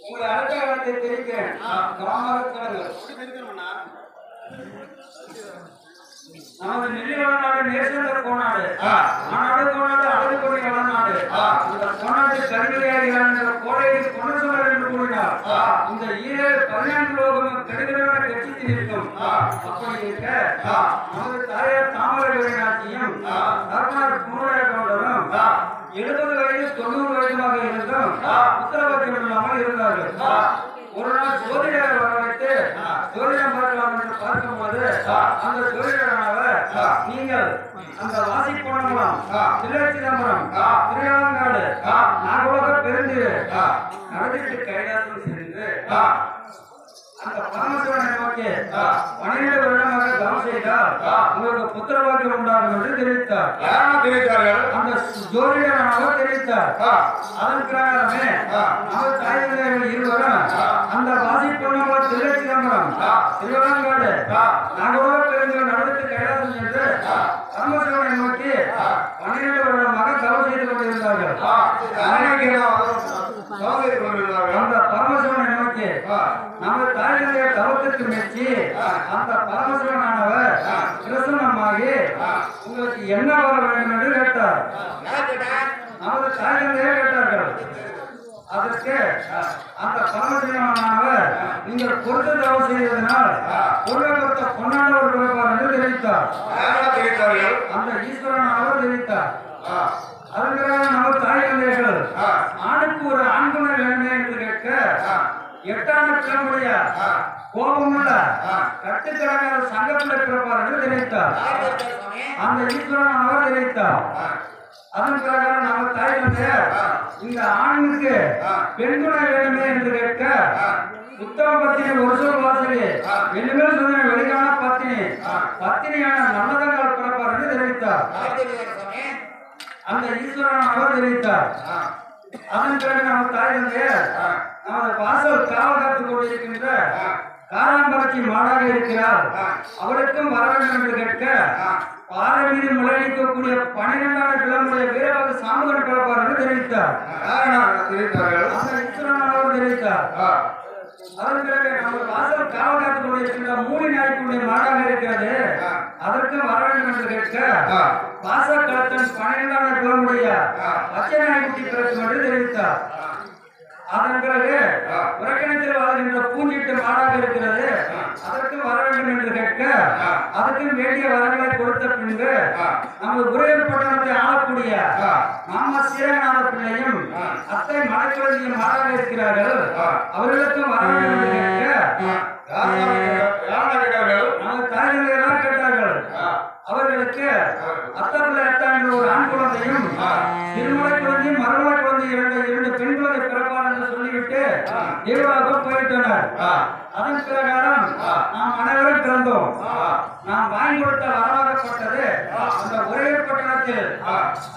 உங்களை அடுத்த காலத்தை தெரிவிக்கிறேன். நமது நெல்லிவளநாடு நேசந்தர் கோனாடு ஆனாடு கோனாடு அழகு கொடி வளநாடு இந்த கோனாட்டு கருவியாகிற கோடையில் கொண்டசமர் என்று கூறினார். இந்த 14 லோகம் கடுகிறவன கட்சி நிற்கும். அப்படி இருக்க நமது தாயார் தாமரை விளையாட்டியும் தர்மர் குமரைய கவுண்டரும் 70 வயது 90 வயதுமாக இருந்தும் உத்தரவாதம் இல்லாமல் இருந்தார்கள். ஒரு நாள் ஜோதிடரை வரவழைத்து ஜோதிடம் பார்க்கலாம் என்று பார்க்கும்போது அந்த ஜோதிடரானவர், நீங்கள் அந்த வாசி போனலாம் தில்லை சிதம்பரம் திருவிழாங்காடு நாகலோக பெருந்தீர் நடந்துட்டு கைலாசம் சென்று அந்த பரமசிவனை நோக்கி 12 வருடமாக தவம் செய்தால் உங்களுக்கு புத்திரவாக்கியம் உண்டாகும் என்று தெரிவித்தார். அந்த ஜோதிடரானவர் தெரிவித்தார். அதன் பிரகாரமே நமது தாய்தந்தையர்கள் இருவரும் அந்த வாசி பொன்னம்பலம் தில்லை சிதம்பரம் திருவிழாங்காடு நாகலோக பெருந்தீர் நடந்துட்டு கைலாசம் சென்று பரமசிவனை நோக்கி 12 வருடமாக தவம் செய்து கொண்டிருந்தார்கள். அந்த பரமசிவனை நோக்கி நமது தாயினுடைய தவத்திற்கு மெச்சி அந்த பரமசிவனானவர் பிரசன்னமாகி உங்களுக்கு என்ன வர வேண்டும் என்று கேட்டார். நமது தாயினுடைய கேட்டார்கள். அதற்கு அந்த பரமசிவனானவர், நீங்கள் பொருத்த தவம் செய்ததனால் பொருளை பொறுத்த பொன்னானவர் பிறப்பார் என்று தெரிவித்தார். அந்த ஈஸ்வரனானவர் தெரிவித்தார். அதற்காக நமது தாயினர்கள் ஆணுக்கு ஒரு ஆண்குணை வேண்டுமே என்று கேட்க 8ஆம் கிழமுடைய கோபமுள்ள கட்டுக்கடங்காத சங்கத்தில் பிறப்பார் என்று தெரிவித்தார். அந்த ஈஸ்வரன் அவர் தெரிவித்தார். அதன் பிரகாரம் நமது தாயினர் இந்த ஆணுக்கு பெண்குணை வேண்டுமே என்று கேட்க உத்தம பத்தினி ஒரு சொல் வாசலே வெள்ளுமேல் சொன்ன வெளிக்கான பத்தினியான நல்லதங்கள் பிறப்பார் என்று தெரிவித்தார். அந்த ஈஸ்வரன் அவர் தெரிவித்தார். அதன் பிறகு நமது தாயினர் நமது வாசல் காவல் காத்துக் கொண்டிருக்கின்ற காராம்பரட்சி மாடாக இருக்கிறார், அவருக்கும் வர வேண்டும் என்று கேட்க பாறை மீது முளைக்கக்கூடிய 12ஆம் கிழமுடைய வீரவாக சாமுகன் பிறப்பார் என்று தெரிவித்தார். அந்த ஈஸ்வரன் அவர் தெரிவித்தார். அதன் பிறகு நமது வாசல் காவல் காத்துக் கொண்டிருக்கின்ற 3 நாய்க்குடைய மாடாக இருக்கிறது, அதற்கும் வர வேண்டும் என்று கேட்க வாசக்கலத்தன் 12ஆம் கிழமுடைய பச்சை நாய்க்குட்டி பிறக்கும் என்று தெரிவித்தார். அதன் பிறகு உறக்கணத்தில் வாழ்கின்ற பூஞ்சிட்டு மாடாக இருக்கிறது, அதற்கு வர வேண்டும் என்று கேட்க அதற்கு வேண்டிய வரங்களை கொடுத்த பின்பு நமது உரையர் பட்டணத்தை ஆளக்கூடிய மாமா சீரநாத பிள்ளையும் அத்தை மலைக்குழந்தையும் மாடாக இருக்கிறார்கள், அவர்களுக்கும் வர வேண்டும் என்று கேட்க நமது தாய்மையெல்லாம் கேட்டார்கள். அவர்களுக்கு அத்தப்பிள்ளை என்ற ஒரு ஆண் குழந்தையும் திருமலை குழந்தையும் மறுமலை குழந்தையும் 2 பெண் குழந்தை பிறப்பார் என்று சொல்லிவிட்டு தேவலோகம் போயிட்டனர். அதன் பிரகாரம் நாம் அனைவரும் பிறந்தோம். நாம் வாங்கி கொடுத்த வரவாகப்பட்டது அந்த ஒரே பட்டணத்தில்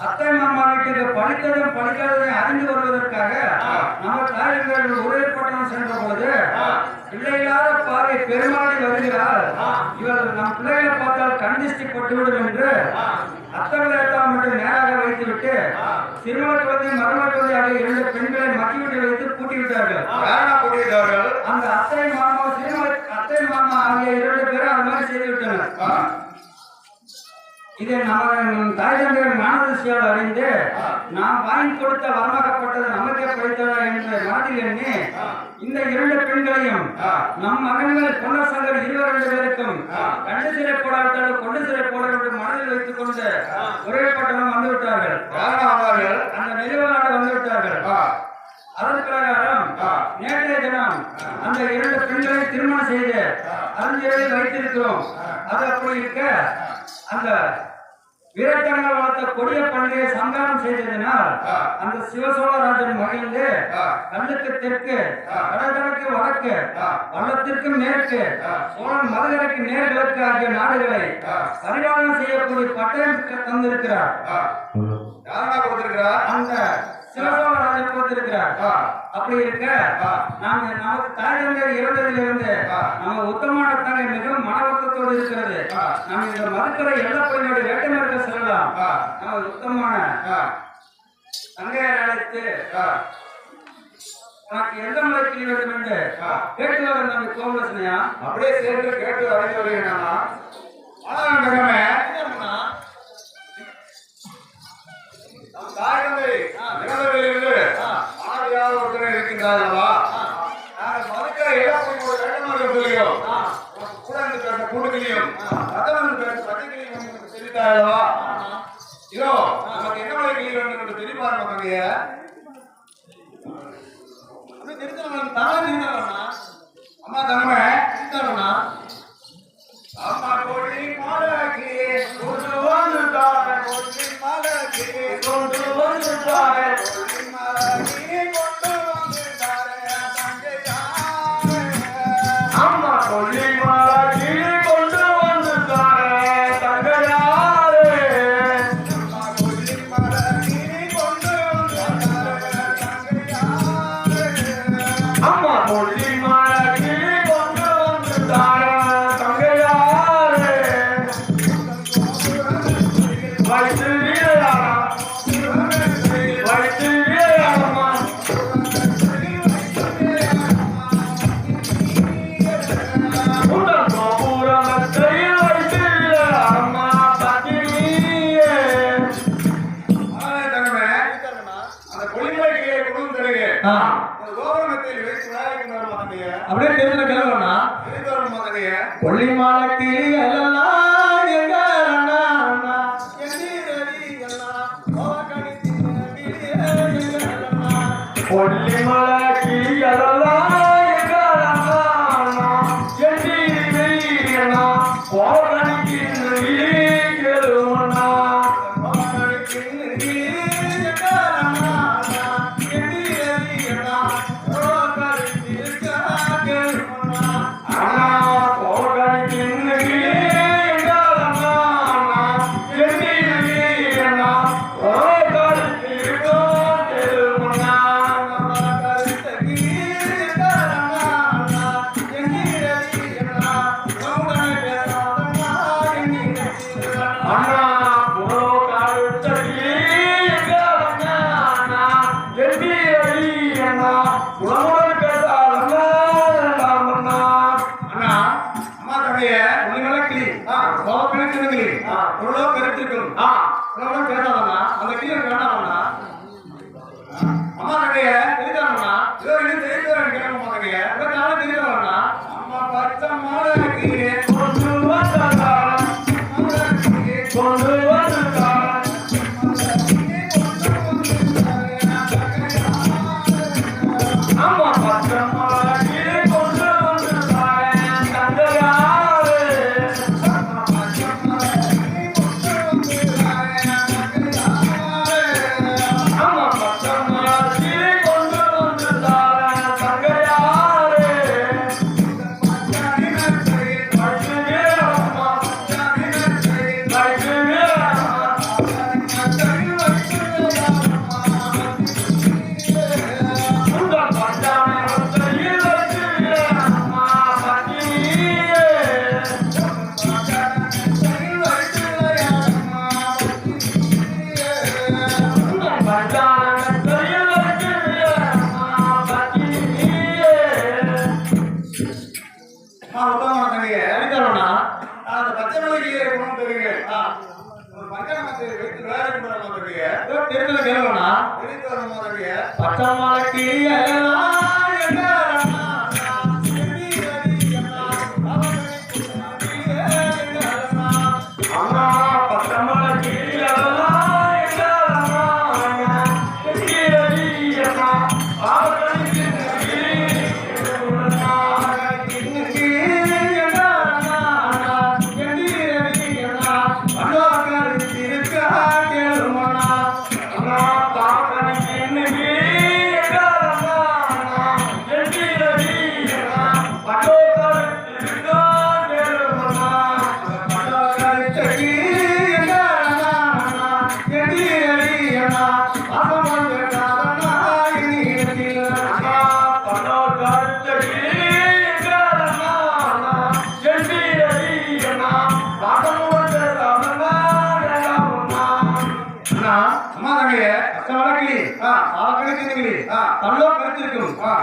அத்தை மாமா வீட்டுக்கு படித்ததும் படிக்காததையும் அறிந்து வருவதற்காக நம்ம தாய்கள் ஒரே பட்டணம் சென்ற போது பிள்ளைகளாத பாறை பெருமாளி வருகிறார், இவர் நம் பிள்ளைகளை பார்த்தால் கண்டிஷ்டி பட்டுவிடும் என்று அத்தங்களை மட்டும் நேராக வைத்துவிட்டு திருமண குழந்தை மரண குழந்தை ஆகிய 2 பெண்களை மக்கிவிட்டு வைத்து பூட்டிவிட்டார்கள். அந்த அத்தை மாமா ஆகிய 2 பேரும் அது மாதிரி செய்துவிட்டனர். இதை நம்ம தாய் தந்தையர் ஞானதிசையால் அறிந்து நாம் வாங்கி கொடுத்த வரமாகப்பட்டது நமக்கே படித்ததா என்ற மனதில் எண்ணி இந்த 2 பெண்களையும் நம் மகன்கள் கொண்ட சங்கர் 22 பேருக்கும் கண்டு சிறை போடாவிட்டாலும் கொண்டு சிறை போட என்று மனதில் வைத்துக் கொண்டு ஒரே பட்டணம் வந்துவிட்டார்கள். அந்த நெல்லிவளநாடு வந்துவிட்டார்கள். அதன் பிரகாரம் நேற்றைய தினம் அந்த 2 பெண்களை திருமணம் செய்து அறிஞர்களில் வைத்திருக்கிறோம். அது அப்படி இருக்க அந்த வீரத்தனங்கள் வளர்த்த கொடிய பண்டிகை சங்காரம் செய்ததினால் அந்த சிவசோழராஜன் மகிழ்ந்து கல்லுக்கு தெற்கு, வடகிழக்கு வடக்கு, வள்ளத்திற்கு மேற்கு, சோழன் மதுகரைக்கு நேர்கிழக்கு ஆகிய நாடுகளை பரிபாலனம் செய்யக்கூடிய பட்டயம் தந்திருக்கிறார். அந்த சிவசோழராஜன் கொடுத்திருக்கிறார். அப்படி இருக்க நமக்கு தாய்தந்தையர் இறந்ததிலிருந்து நம்ம உத்தமமான தங்கை மிகவும் மனவக்கத்தோடு இருக்கிறது. நம்ம இந்த மதுக்கரை எல்லப்பையினுடைய வேட்டமேற்க செல்லலாம். நம்ம உத்தமமான தங்கையர் அழைத்து உனக்கு எந்த மலை கிளி வேண்டும் என்று கேட்டு வர தம்பி கோமலசனையா அப்படியே சேர்ந்து கேட்டு அழைத்து வருகிறேன். ஆனால் தங்கமே நம் தாய் தந்தை இறந்தவர்களிலிருந்து ஆவியாக ஒருத்தர் இருக்கின்றார்களா? நாங்கள் மறுக்கிற இழப்பை ஒரு கட்டமாக சொல்கிறோம். கூட இருந்து பேச கூட்டுகளையும் ரத்தம் பேச பச்சைகளையும் தெரிவித்தார்களா? இதோ நமக்கு என்ன மலை கிளி வேண்டும் என்று தெரியுமா நமக்கு? அப்படி தெரிஞ்சவன் தானே தெரிஞ்சவனா? அம்மா தங்கமே தெரிஞ்சவனா? அம்மா கோழி மாலகி கொண்டு வந்துட்டாரே, கோழி மாலகி கொண்டு வந்துட்டாரே, கோழி மாலகி கொண்டு வந்துட்டாரே தங்கையாரே. அம்மா கோழி மாலகி கொண்டு வந்துட்டாரே தங்கையாரே. அம்மா கோழி மாலகி கொண்டு வந்துட்டாரே தங்கையாரே. அம்மா கோழி மாலகி கொண்டு வந்துட்டாரே அப்படியே தெரிஞ்ச கிளம்புனா கொல்லிமலை கிளி எல்லாம் எங்க அண்ணா அண்ணா கொல்லிமலை கிளி எல்லாம் எங்க அண்ணா அண்ணா எண்ணா கோவகணிக்கு எழுவண்ணா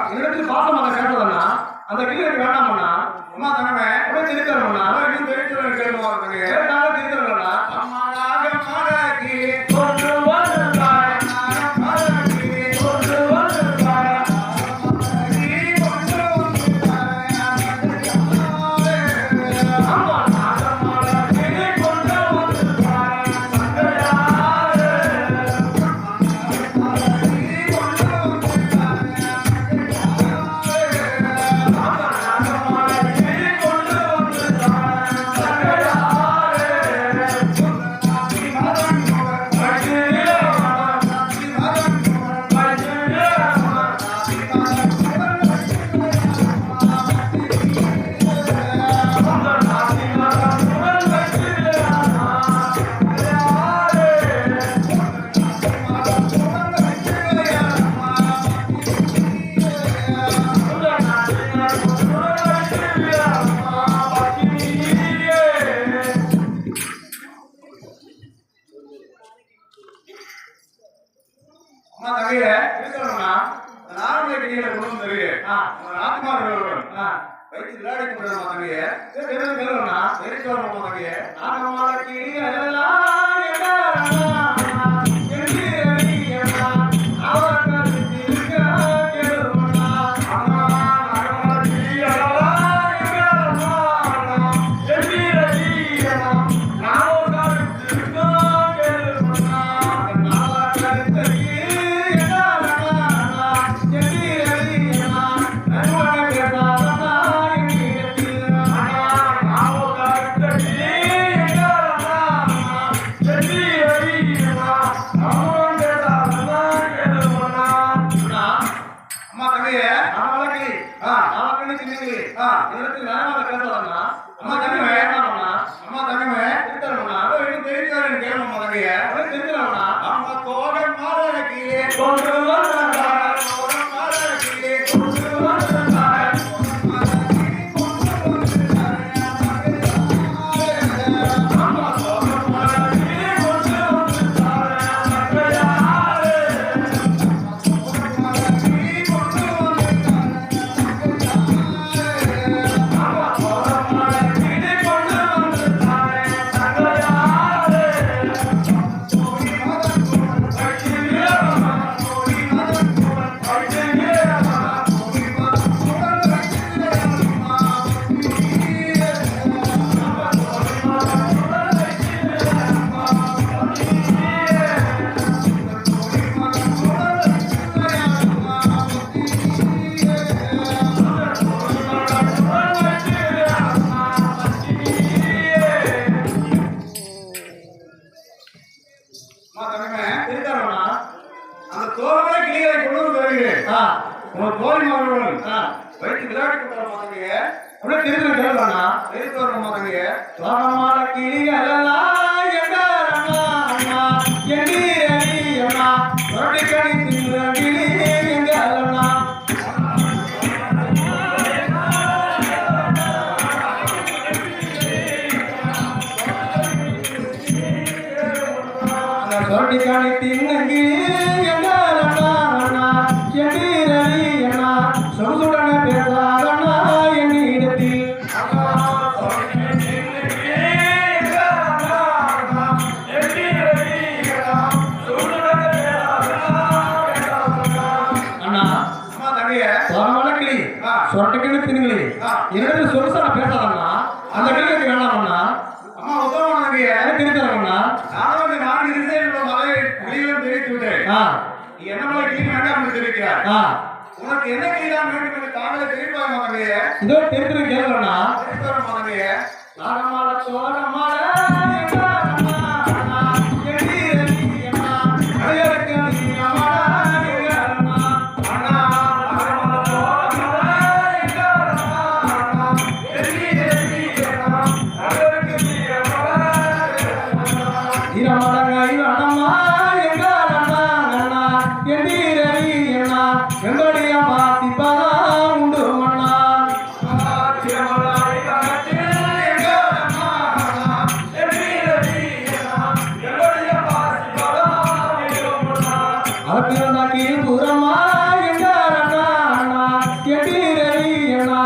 என்னிடத்தில் பாசமாக கேட்டதண்ணா அந்த கிளி எனக்கு வேண்டாமண்ணா. அம்மா தங்கமே அப்படியே திருத்தரணும்ண்ணா. இன்னும் தெரிவித்து கேளுமா தங்கமே கேட்டாலும் திருத்தரணும்ண்ணா. அம்மாடாக மாடாக்கி கொண்டு வந்தாய் கொண்டு வந்தாய் அம்மா நாகமாட கிளி கொண்டு வந்தாய் தங்கையாரே. அம்மா தங்கையே இருக்கணும்னா நார்மலை கிளிகளை கொண்டு வந்து தருகிறேன் நாட்டுமார்களுடன் வைத்து விளையாடி கொண்டிருந்தோம் தங்கையே திருத்தரணும்ண்ணா. தெரிவித்து தங்கையே நாகமாட கிளி எல்லாம் எல்லாம் எண்ணி எறியண்ணா. அவர்கள் திருக்க கெடுமண்ணா. அண்ணா நாகமாட கிளி எல்லாம் எல்லாம் எண்ணி எறியண்ணா. நாவர்கள் திருக்க கெடுமண்ணா. நாவர்கள் அம்மா தங்கையே நாவர்கள் சின்னங்களே இடத்தில் வேணாம பேசலாம்ண்ணா. அம்மா தங்கமே வேணாமண்ணா. அம்மா தங்கமே திருத்தரணும்ண்ணா. இன்னும் தெரிவித்து கேளுமா தங்கையே அப்படியே திருத்தரணும்ண்ணா. அம்மா தோகன் மாடாக்கியே கொண்டு வந்தாய் தோகன் மாடாக்கியே கொண்டு வந்தாய் அம்மா சோகமாட கிளி கொண்டு வந்தாய் தங்கையாரே. அம்மா சோகமாட கிளி கொண்டு வந்தாய் தங்கையாரே. அம்மா தங்கமே திருத்தரணும்ண்ணா. அந்த தோகை கிளிகளை கொண்டு வந்து தருகிறேன் உங்க தோழிமார்களுடன் வைத்து விளையாடி கொண்டிருந்தோம் தங்கையே அப்படியே திருத்தரம் கேட்கலாம்ண்ணா. தெரிவித்து வரணுமா தங்கையே சோகமாட கிளிகளெல்லாம் எங்கண்ணா அண்ணா எண்ணி எறியண்ணா. ரொட்டிக்கடி தின்ற கிளி எங்கண்ணா. அந்த ரொட்டிக்கடி தின்ன கிளி எங்கண்ணா அண்ணா எண்ணி எறியண்ணா. சொகுசுடனே பேசாதண்ணா என்னிடத்தில். அண்ணா அம்மா தங்கையே சோகமான கிளி சொரட்டுக்குன்னு தின்னுங்களே என்னிடத்தில் சொகுசான பேசாதண்ணா. அந்த கிளி எனக்கு வேண்டாமண்ணா. அம்மா உத்தம தங்கையே திருத்தரங்கண்ணா. நானும் அந்த 4 திசையில் உள்ள மலை கிளிகளும் தெரிவித்து விட்டேன் நீ என்ன மலை கிளி வேண்டாம் என்று தெரிவிக்கிறாய் உனக்கு என்ன கிளிதான் வேண்டும் என்று தாங்களே தெரிவிப்பாங்க தங்கையே இதோ திருத்தரம் கேட்கலண்ணா. தெரிவித்து வரணுமா தங்கையே நாகமாட சோகமாட எங்கண்ணா அண்ணா எண்ணி எறியண்ணா. அடியருக்கு அடியமாட எங்கண்ணா. அண்ணா நாகமாட சோகமாட எங்கண்ணா அண்ணா எண்ணி எறியண்ணா. அடியருக்கு அடியமாட இரமடங்கை அண்ணம்மா எங்கண்ணா அண்ணா எண்ணி எறியண்ணா. எங்களுடைய மாசிப்பதா உண்டு மண்ணா. திருமலை காட்டில் எங்கண்ணா எதிரடியனா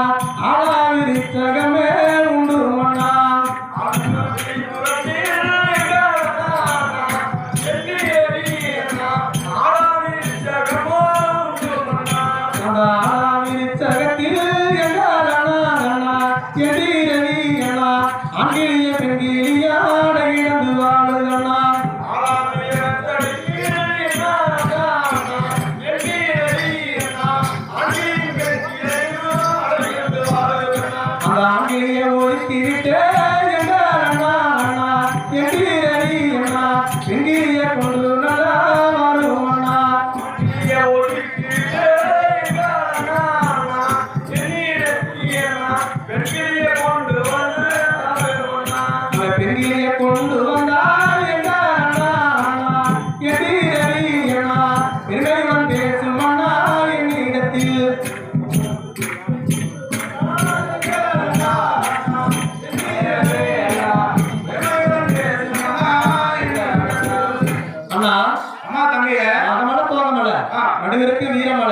ஆளாவிரி சகமே உண்டு மன்னா ஆளாவிரி சகத்தில் எங்காலனா எதிரடியனா ஆங்கிலிய பெண்கிலியாட இழந்து வாழுதனா ஆங்கிலிய ஒதுக்கிவிட்டே எங்காலனா எதிரடியனா பெண்கிலிய கொண்டு நல்லா வருவனா பெண்கிலிய கொண்டு வந்தால் எதிரடியனா பெருமைவன் பேசுமனா என்னிடத்தில் அண்ணா அம்மா தங்கைய மகமல தோகமல நடுவிற்கு வீரமல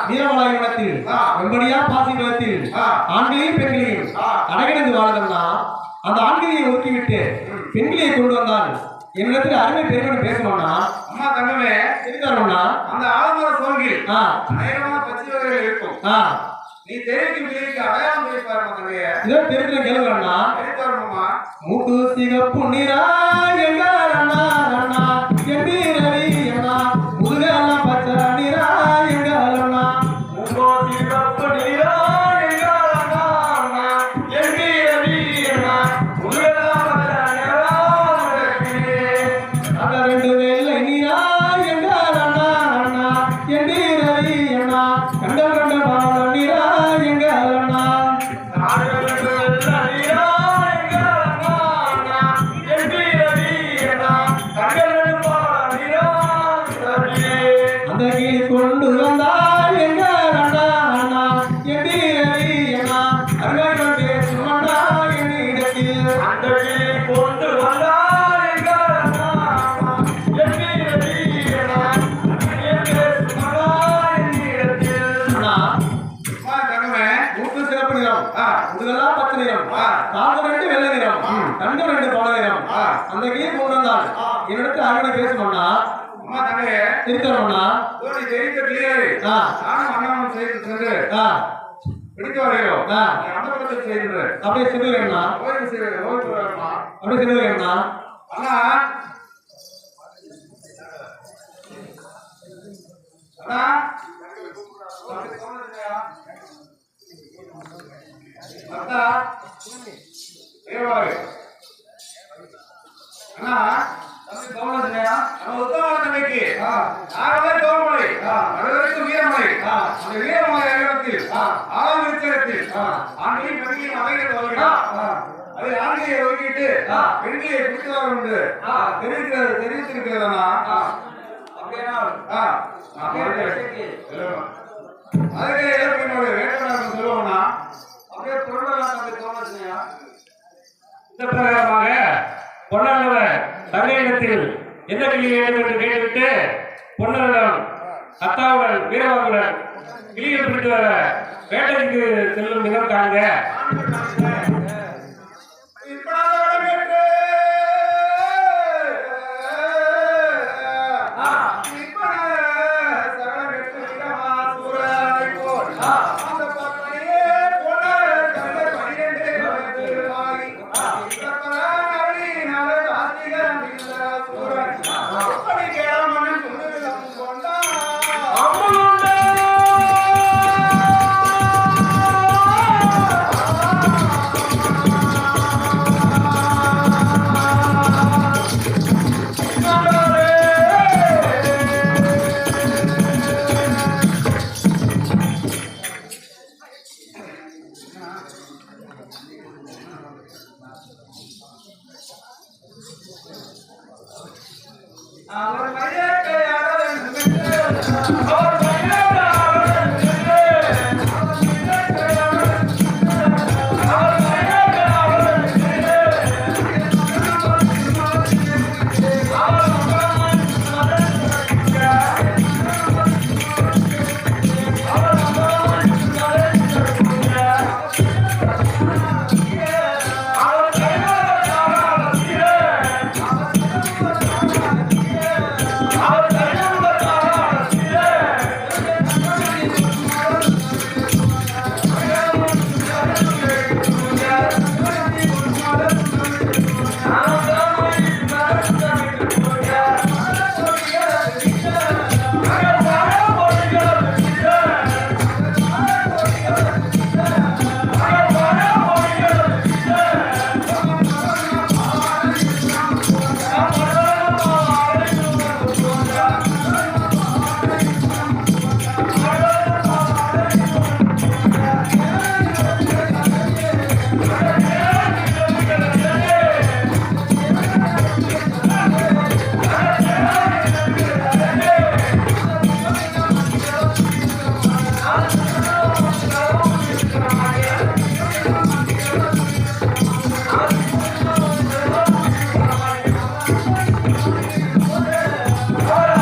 வீரமலை குலத்தில் வெம்படியா பாசி குலத்தில் ஆண்களையும் பெண்களையும் அடகிடந்து வாழ்ந்தோம்னா அந்த ஆண்களையை ஒதுக்கிவிட்டு பெண்களையை கொண்டு வந்தால் என்னிடத்தில் அருமை பெருமை பேசணும்னா அம்மா தங்கமே தெரிவித்தாரோம்னா அந்த ஆலமர சோங்கில் அநேகமான பச்சை வகைகள் இருக்கும் நீ தெரிவிக்கும் நீருக்கு அடையாளம் தெரிவிப்பாரு தங்கைய இதோ தெரிவிக்கிற கேளுங்கண்ணா தெரிவித்தாருமா மூக்கு சிகப்பு நிறா எங்காலண்ணா எம்பீரடியண்ணா முதுகெல்லாம் பச்சை நிறா எங்காலண்ணா மூக்கோ சிகப்பு நிறா எங்காலண்ணா எம்பீரடியண்ணா முதுகெல்லாம் பச்சை நிறா அந்த ரெண்டு வெள்ளை நிறா எங்காலண்ணா எம்பீரடியண்ணா கண்ட பால நிறா எங்காலண்ணா அந்த கிளி கொண்டு வந்தால் எங்காலண்ணா எம்பீரடியண்ணா அருமைவன் பேசுமண்ணா என்னிடத்தில் அந்த கிளி கொண்டு வந்தால் எங்காலண்ணா எம்பீரடியண்ணா பேசுமண்ணா என்னிடத்தில் அண்ணா அம்மா தங்கமே மூக்கு சிறப்பு நிறம் முதுகெல்லாம் பச்சை நிறம் காது ரெண்டு வெள்ளை நிறம் கண்கள் ரெண்டு பல நிறம் அந்த கிளியை கொண்டு வந்தால் என்னிடத்தில் அருமை பேசுமண்ணா அம்மா தங்கைய திருத்தரம்னா நீ தெரிவித்த கிளியாரு நானும் அண்ணாவும் செய்து சென்று பிடிக்க வரையோ நீ அண்ணபுரத்தை செய்கின்ற அப்படியே சொல்லுவேண்ணா ஓய்வு செய்வது ஓய்வு வரணுமா அப்படியே சொல்லுவேண்ணா அண்ணா அண்ணா அண்ணா தேவாரு அண்ணா தம்பி கவனிச்சியா நம்ம உத்தம தம்பிக்கு ஆகவே தோமலை வடவரைக்கும் வீரமலை அந்த வீரமலை இடத்தில் ஆறாம் விருச்சகத்தில் ஆண்களையும் பெண்களையும் அவைகளை வருகிறார் அதை ஆண்களை ஒதுக்கிட்டு பெண்களை பிடித்தவர் உண்டு தெரிவித்திருக்கிறதா அப்படியா அதுக்கு என்னோட வேட்டனாக சொல்லுவோம்னா அப்படியே பொருளெல்லாம் தம்பி கவனிச்சியா இந்த பிரகாரமாக பொன்னாளவர் தங்கையிடத்தில் என்ன கிளி வேண்டும் என்று கேட்டுவிட்டு பொன்னரிடம் அத்தாவுடன் வீரவாகுடன் கிளிகள் பிடித்து வர வேட்டைக்கு செல்லும் விதம் காண்க.